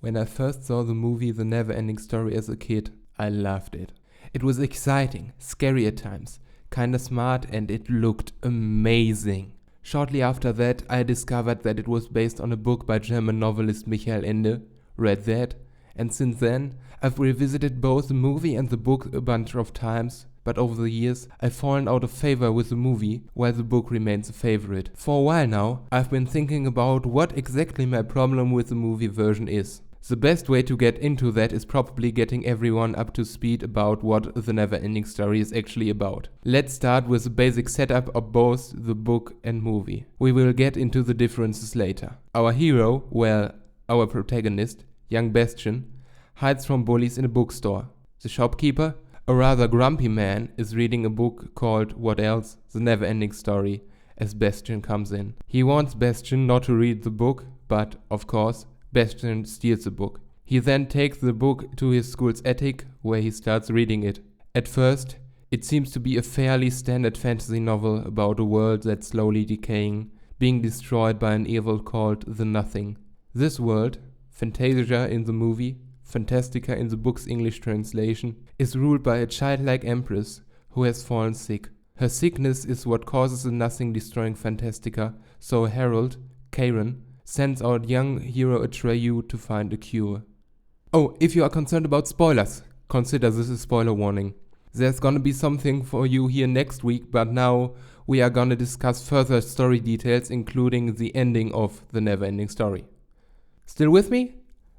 When I first saw the movie The Neverending Story as a kid, I loved it. It was exciting, scary at times, kinda smart, and it looked amazing. Shortly after that, I discovered that it was based on a book by German novelist Michael Ende, read that, and since then, I've revisited both the movie and the book a bunch of times, but over the years, I've fallen out of favor with the movie, while the book remains a favorite. For a while now, I've been thinking about what exactly my problem with the movie version is. The best way to get into that is probably getting everyone up to speed about what The Neverending Story is actually about. Let's start with the basic setup of both the book and movie. We will get into the differences later. Our hero, our protagonist, young Bastian, hides from bullies in a bookstore. The shopkeeper, a rather grumpy man, is reading a book called What Else? The Neverending Story, as Bastian comes in. He wants Bastian not to read the book, but, of course, Bastian steals the book. He then takes the book to his school's attic, where he starts reading it. At first, it seems to be a fairly standard fantasy novel about a world that's slowly decaying, being destroyed by an evil called the Nothing. This world, Fantasia in the movie, Fantastica in the book's English translation, is ruled by a childlike empress who has fallen sick. Her sickness is what causes the Nothing destroying Fantastica, so a herald, Karen, sends out young hero Atreyu to find a cure. Oh, if you are concerned about spoilers, consider this a spoiler warning. There's gonna be something for you here next week, but now we are gonna discuss further story details, including the ending of The Neverending Story. Still with me?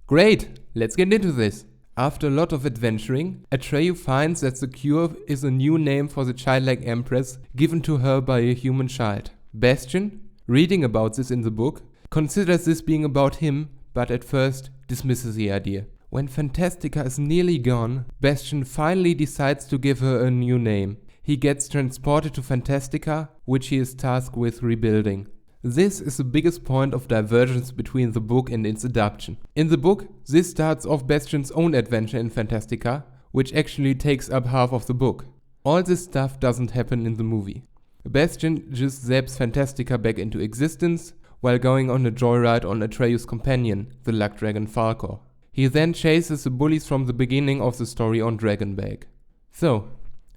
Great, let's get into this. After a lot of adventuring, Atreyu finds that the cure is a new name for the childlike empress given to her by a human child. Bastian, reading about this in the book, considers this being about him, but at first dismisses the idea. When Fantastica is nearly gone, Bastian finally decides to give her a new name. He gets transported to Fantastica, which he is tasked with rebuilding. This is the biggest point of divergence between the book and its adaptation. In the book, this starts off Bastian's own adventure in Fantastica, which actually takes up half of the book. All this stuff doesn't happen in the movie. Bastian just zaps Fantastica back into existence, while going on a joyride on Atreyu's companion, the luck dragon Falcor. He then chases the bullies from the beginning of the story on Dragonback. So,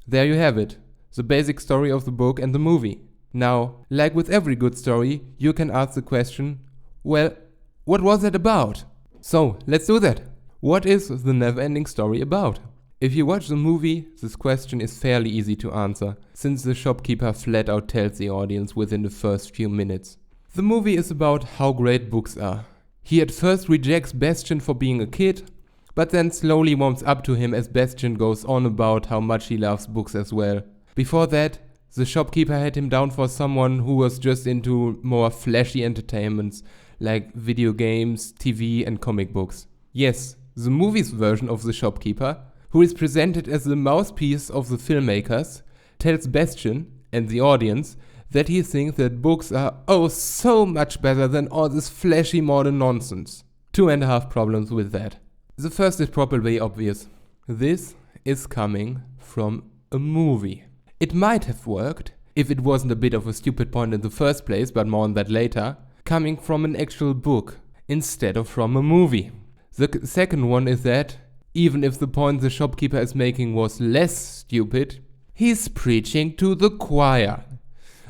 there you have it, the basic story of the book and the movie. Now, like with every good story, you can ask the question, well, what was it about? So, let's do that. What is The Neverending Story about? If you watch the movie, this question is fairly easy to answer, since the shopkeeper flat out tells the audience within the first few minutes. The movie is about how great books are. He at first rejects Bastian for being a kid, but then slowly warms up to him as Bastian goes on about how much he loves books as well. Before that, the shopkeeper had him down for someone who was just into more flashy entertainments, like video games, TV and comic books. Yes, the movie's version of the shopkeeper, who is presented as the mouthpiece of the filmmakers, tells Bastian and the audience that he thinks that books are so much better than all this flashy modern nonsense. 2.5 problems with that. The first is probably obvious. This is coming from a movie. It might have worked if it wasn't a bit of a stupid point in the first place, but more on that later, coming from an actual book instead of from a movie. The second one is that, even if the point the shopkeeper is making was less stupid, he's preaching to the choir.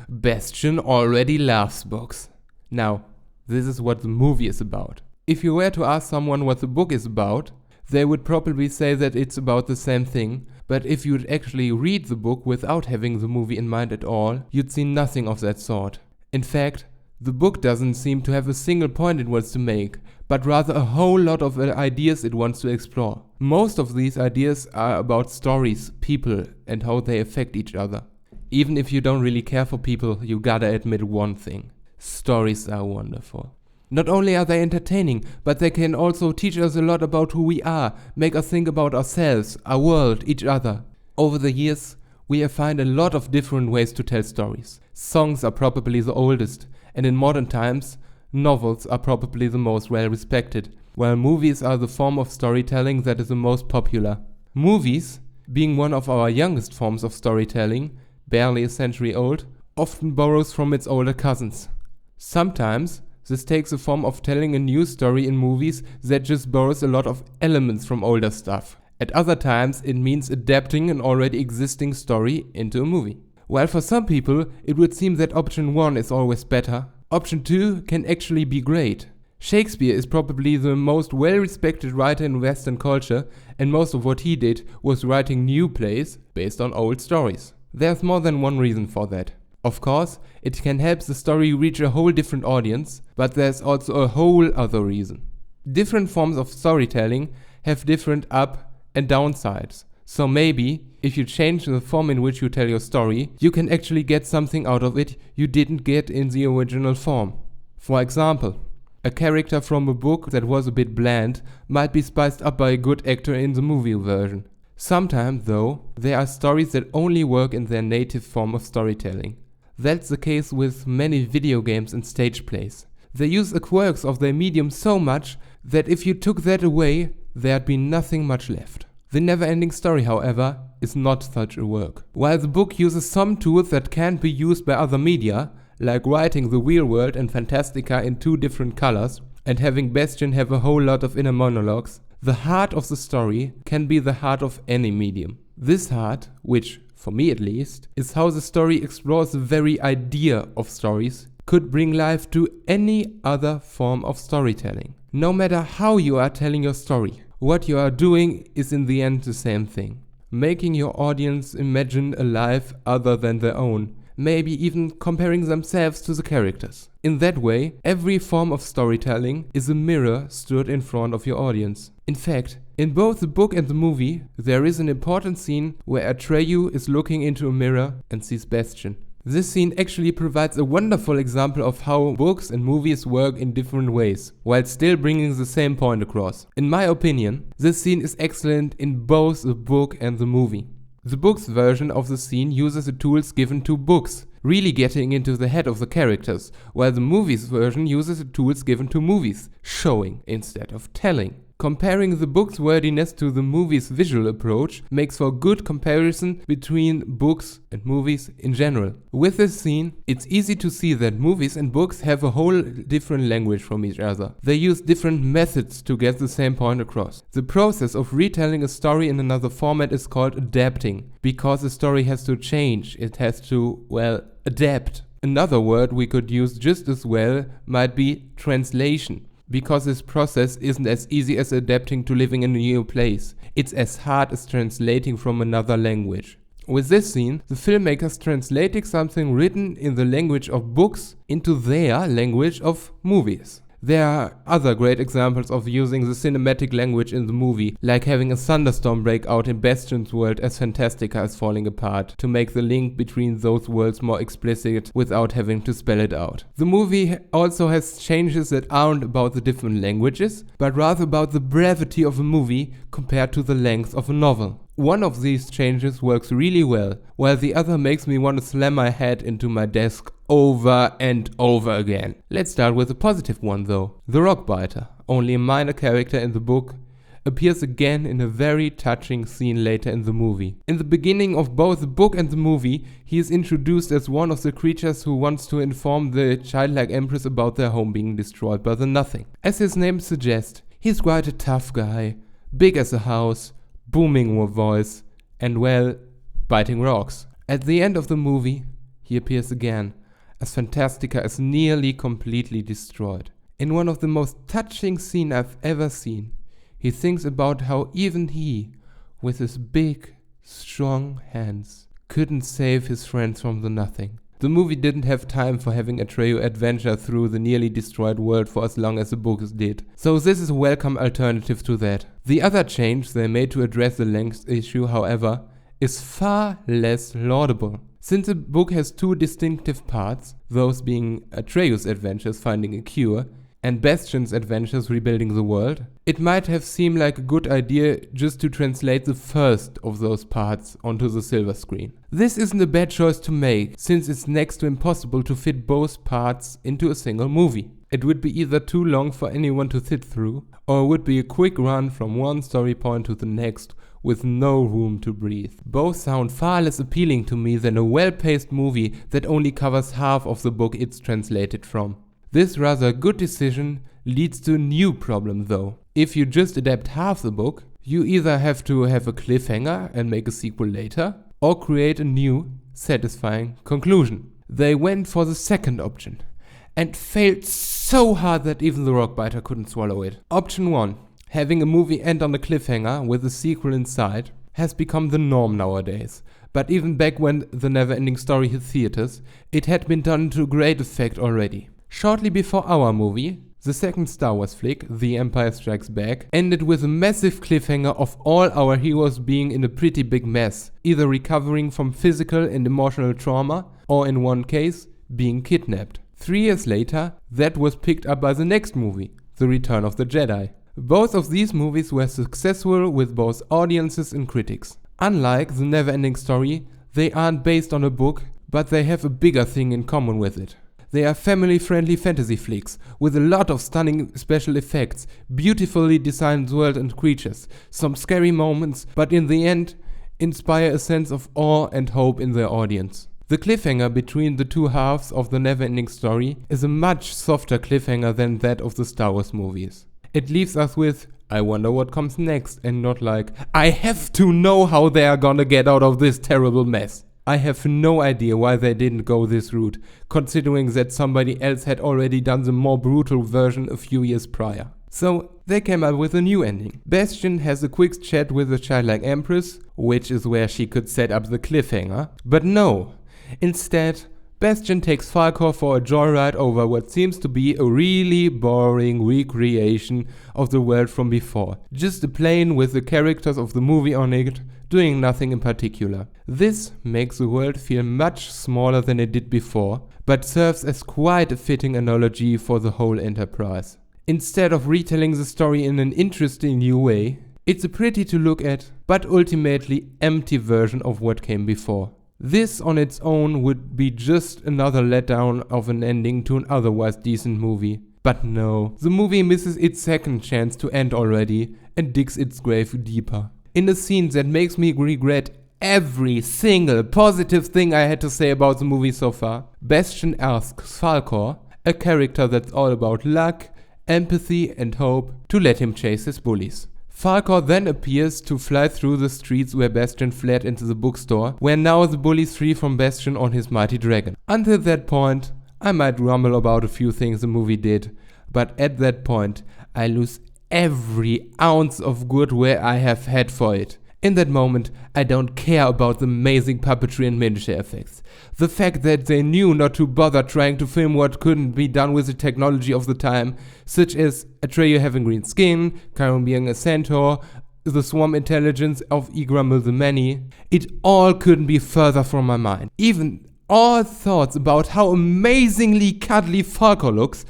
Bastian already loves books. Now, this is what the movie is about. If you were to ask someone what the book is about, they would probably say that it's about the same thing, but if you'd actually read the book without having the movie in mind at all, you'd see nothing of that sort. In fact, the book doesn't seem to have a single point it wants to make, but rather a whole lot of ideas it wants to explore. Most of these ideas are about stories, people, and how they affect each other. Even if you don't really care for people, you gotta admit one thing. Stories are wonderful. Not only are they entertaining, but they can also teach us a lot about who we are, make us think about ourselves, our world, each other. Over the years, we have found a lot of different ways to tell stories. Songs are probably the oldest, and in modern times, novels are probably the most well respected, while movies are the form of storytelling that is the most popular. Movies, being one of our youngest forms of storytelling, barely a century old, often borrows from its older cousins. Sometimes This takes the form of telling a new story in movies that just borrows a lot of elements from older stuff. At other times, it means adapting an already existing story into a movie. While for some people, it would seem that option 1 is always better, option 2 can actually be great. Shakespeare is probably the most well-respected writer in Western culture, and most of what he did was writing new plays based on old stories. There's more than one reason for that. Of course, it can help the story reach a whole different audience, but there's also a whole other reason. Different forms of storytelling have different up and downsides. So maybe, if you change the form in which you tell your story, you can actually get something out of it you didn't get in the original form. For example, a character from a book that was a bit bland might be spiced up by a good actor in the movie version. Sometimes, though, there are stories that only work in their native form of storytelling. That's the case with many video games and stage plays. They use the quirks of their medium so much that if you took that away, there'd be nothing much left. The Neverending Story, however, is not such a work. While the book uses some tools that can't be used by other media, like writing the real world and Fantastica in 2 different colors, and having Bastian have a whole lot of inner monologues, the heart of the story can be the heart of any medium. This heart, which, for me at least, is how the story explores the very idea of stories, could bring life to any other form of storytelling. No matter how you are telling your story, what you are doing is in the end the same thing. Making your audience imagine a life other than their own, maybe even comparing themselves to the characters. In that way, every form of storytelling is a mirror stood in front of your audience. In fact, in both the book and the movie, there is an important scene where Atreyu is looking into a mirror and sees Bastian. This scene actually provides a wonderful example of how books and movies work in different ways, while still bringing the same point across. In my opinion, this scene is excellent in both the book and the movie. The book's version of the scene uses the tools given to books, really getting into the head of the characters, while the movie's version uses the tools given to movies, showing instead of telling. Comparing the book's wordiness to the movie's visual approach makes for good comparison between books and movies in general. With this scene, it's easy to see that movies and books have a whole different language from each other. They use different methods to get the same point across. The process of retelling a story in another format is called adapting, because the story has to change, it has to, adapt. Another word we could use just as well might be translation. Because this process isn't as easy as adapting to living in a new place. It's as hard as translating from another language. With this scene, the filmmakers translating something written in the language of books into their language of movies. There are other great examples of using the cinematic language in the movie, like having a thunderstorm break out in Bastian's world as Fantastica is falling apart, to make the link between those worlds more explicit without having to spell it out. The movie also has changes that aren't about the different languages, but rather about the brevity of a movie compared to the length of a novel. One of these changes works really well, while the other makes me want to slam my head into my desk over and over again. Let's start with the positive one though. The Rockbiter, only a minor character in the book, appears again in a very touching scene later in the movie. In the beginning of both the book and the movie, he is introduced as one of the creatures who wants to inform the childlike empress about their home being destroyed by the Nothing. As his name suggests, he's quite a tough guy, big as a house, booming voice, and biting rocks. At the end of the movie, he appears again, as Fantastica is nearly completely destroyed. In one of the most touching scenes I've ever seen, he thinks about how even he, with his big, strong hands, couldn't save his friends from the Nothing. The movie didn't have time for having Atreyu adventure through the nearly destroyed world for as long as the books did. So this is a welcome alternative to that. The other change they made to address the length issue, however, is far less laudable. Since the book has 2 distinctive parts, those being Atreyu's adventures finding a cure, and Bastian's adventures rebuilding the world, it might have seemed like a good idea just to translate the first of those parts onto the silver screen. This isn't a bad choice to make, since it's next to impossible to fit both parts into a single movie. It would be either too long for anyone to sit through, or it would be a quick run from one story point to the next with no room to breathe. Both sound far less appealing to me than a well-paced movie that only covers half of the book it's translated from. This rather good decision leads to a new problem though. If you just adapt half the book, you either have to have a cliffhanger and make a sequel later, or create a new, satisfying conclusion. They went for the second option, and failed so hard that even the rockbiter couldn't swallow it. Option 1, having a movie end on a cliffhanger with a sequel inside, has become the norm nowadays. But even back when the Neverending Story hit theaters, it had been done to great effect already. Shortly before our movie, the second Star Wars flick, The Empire Strikes Back, ended with a massive cliffhanger of all our heroes being in a pretty big mess, either recovering from physical and emotional trauma, or in one case, being kidnapped. 3 years later, that was picked up by the next movie, The Return of the Jedi. Both of these movies were successful with both audiences and critics. Unlike The Neverending Story, they aren't based on a book, but they have a bigger thing in common with it. They are family-friendly fantasy flicks, with a lot of stunning special effects, beautifully designed world and creatures, some scary moments, but in the end, inspire a sense of awe and hope in their audience. The cliffhanger between the two halves of the Neverending Story is a much softer cliffhanger than that of the Star Wars movies. It leaves us with, I wonder what comes next, and not like, I have to know how they are gonna get out of this terrible mess. I have no idea why they didn't go this route, considering that somebody else had already done the more brutal version a few years prior. So they came up with a new ending. Bastian has a quick chat with the childlike Empress, which is where she could set up the cliffhanger. But no, instead, Bastian takes Falkor for a joyride over what seems to be a really boring recreation of the world from before. Just a plane with the characters of the movie on it, doing nothing in particular. This makes the world feel much smaller than it did before, but serves as quite a fitting analogy for the whole enterprise. Instead of retelling the story in an interesting new way, it's a pretty to look at, but ultimately empty version of what came before. This on its own would be just another letdown of an ending to an otherwise decent movie. But no, the movie misses its second chance to end already and digs its grave deeper. In a scene that makes me regret every single positive thing I had to say about the movie so far, Bastian asks Falkor, a character that's all about luck, empathy and hope, to let him chase his bullies. Falkor then appears to fly through the streets where Bastian fled into the bookstore, where now the bullies flee from Bastian on his mighty dragon. Until that point, I might grumble about a few things the movie did, but at that point, I lose every ounce of goodwill I have had for it. In that moment, I don't care about the amazing puppetry and miniature effects. The fact that they knew not to bother trying to film what couldn't be done with the technology of the time, such as Atreyu having green skin, Chiron being a centaur, the swarm intelligence of Igramil the Many, it all couldn't be further from my mind. Even all thoughts about how amazingly cuddly Falkor looks,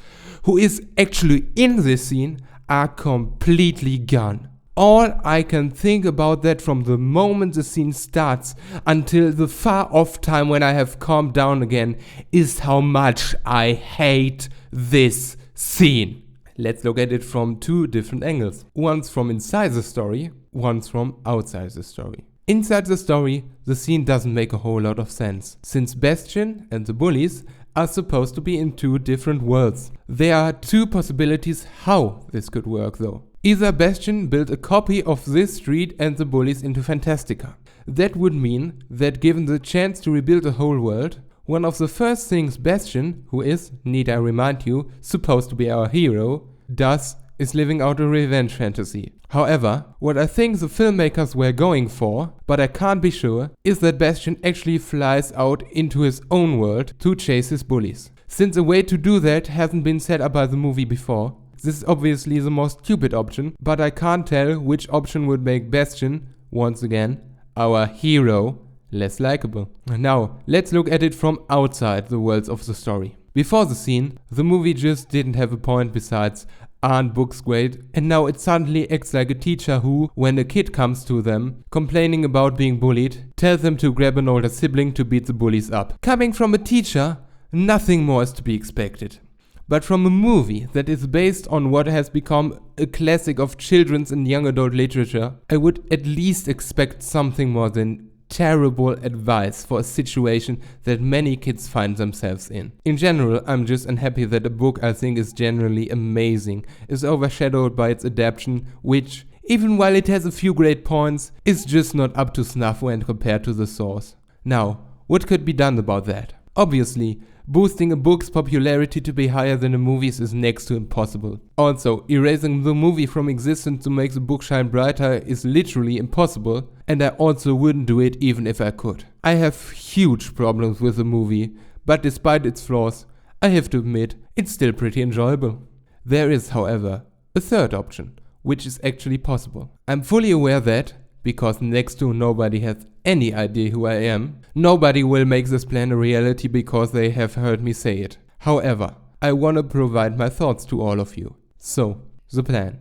who is actually in this scene, are completely gone. All I can think about that from the moment the scene starts until the far off time when I have calmed down again is how much I hate this scene. Let's look at it from two different angles. One's from inside the story, one's from outside the story. Inside the story, the scene doesn't make a whole lot of sense, since Bastian and the bullies are supposed to be in two different worlds. There are two possibilities how this could work though. Either Bastian built a copy of this street and the bullies into Fantastica. That would mean that given the chance to rebuild a whole world, one of the first things Bastian, who is, need I remind you, supposed to be our hero, does is living out a revenge fantasy. However, what I think the filmmakers were going for, but I can't be sure, is that Bastian actually flies out into his own world to chase his bullies. Since a way to do that hasn't been set up by the movie before, this is obviously the most stupid option, but I can't tell which option would make Bastian, once again, our hero, less likable. Now, let's look at it from outside the worlds of the story. Before the scene, the movie just didn't have a point besides, aren't books great? And now it suddenly acts like a teacher who, when a kid comes to them, complaining about being bullied, tells them to grab an older sibling to beat the bullies up. Coming from a teacher, nothing more is to be expected. But from a movie that is based on what has become a classic of children's and young adult literature, I would at least expect something more than terrible advice for a situation that many kids find themselves in. In general, I'm just unhappy that a book I think is generally amazing is overshadowed by its adaptation, which, even while it has a few great points, is just not up to snuff when compared to the source. Now, what could be done about that? Obviously, boosting a book's popularity to be higher than a movie's is next to impossible. Also, erasing the movie from existence to make the book shine brighter is literally impossible, and I also wouldn't do it even if I could. I have huge problems with the movie, but despite its flaws, I have to admit, it's still pretty enjoyable. There is, however, a third option, which is actually possible. I'm fully aware that, because next to nobody has any idea who I am, nobody will make this plan a reality because they have heard me say it. However, I want to provide my thoughts to all of you. So, the plan.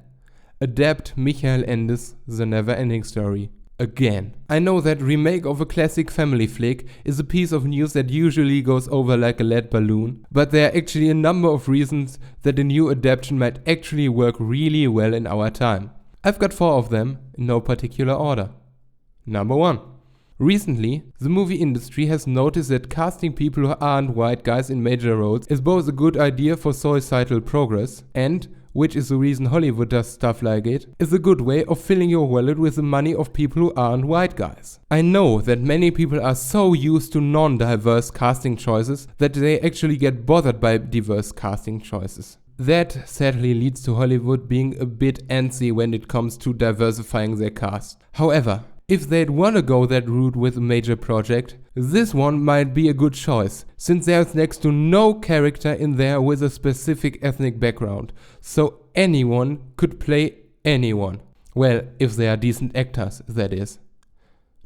Adapt Michael Ende's The Neverending Story. Again. I know that remake of a classic family flick is a piece of news that usually goes over like a lead balloon, but there are actually a number of reasons that a new adaptation might actually work really well in our time. I've got 4 of them, in no particular order. Number 1. Recently, the movie industry has noticed that casting people who aren't white guys in major roles is both a good idea for societal progress and, which is the reason Hollywood does stuff like it, is a good way of filling your wallet with the money of people who aren't white guys. I know that many people are so used to non-diverse casting choices that they actually get bothered by diverse casting choices. That sadly leads to Hollywood being a bit antsy when it comes to diversifying their cast. However, if they'd wanna go that route with a major project, this one might be a good choice, since there's next to no character in there with a specific ethnic background, so anyone could play anyone. Well, if they are decent actors, that is.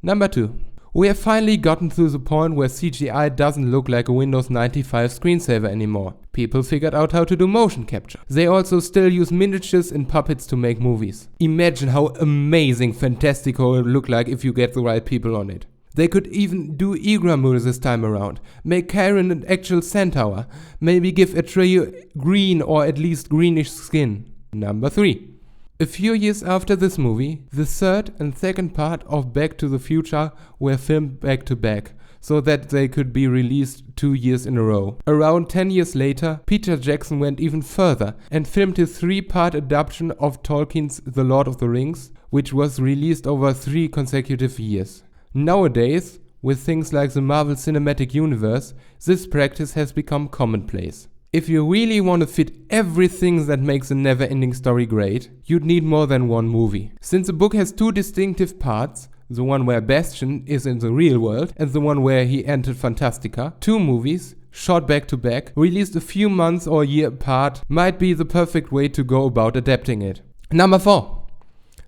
Number 2. We have finally gotten to the point where CGI doesn't look like a Windows 95 screensaver anymore. People figured out how to do motion capture. They also still use miniatures and puppets to make movies. Imagine how amazing Fantastico would look like if you get the right people on it. They could even do Igramur this time around, make Chiron an actual centaur, maybe give Atreyu green or at least greenish skin. Number 3. A few years after this movie, the third and second part of Back to the Future were filmed back to back, so that they could be released 2 years in a row. Around 10 years later, Peter Jackson went even further and filmed his 3-part adaptation of Tolkien's The Lord of the Rings, which was released over 3 consecutive years. Nowadays, with things like the Marvel Cinematic Universe, this practice has become commonplace. If you really want to fit everything that makes a Neverending Story great, you'd need more than one movie. Since the book has 2 distinctive parts, the one where Bastian is in the real world and the one where he entered Fantastica, 2 movies, shot back to back, released a few months or a year apart, might be the perfect way to go about adapting it. Number 4.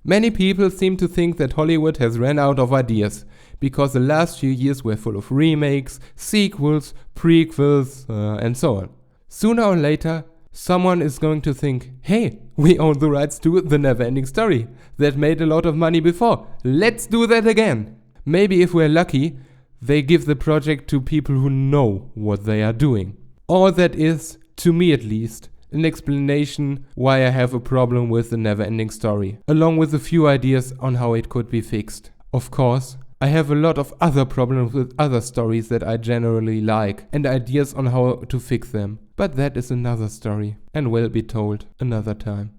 Many people seem to think that Hollywood has ran out of ideas, because the last few years were full of remakes, sequels, prequels, and so on. Sooner or later, someone is going to think, hey, we own the rights to The Neverending Story. That made a lot of money before. Let's do that again. Maybe if we're lucky, they give the project to people who know what they are doing. All that is, to me at least, an explanation why I have a problem with The Neverending Story, along with a few ideas on how it could be fixed. Of course, I have a lot of other problems with other stories that I generally like, and ideas on how to fix them. But that is another story, and will be told another time.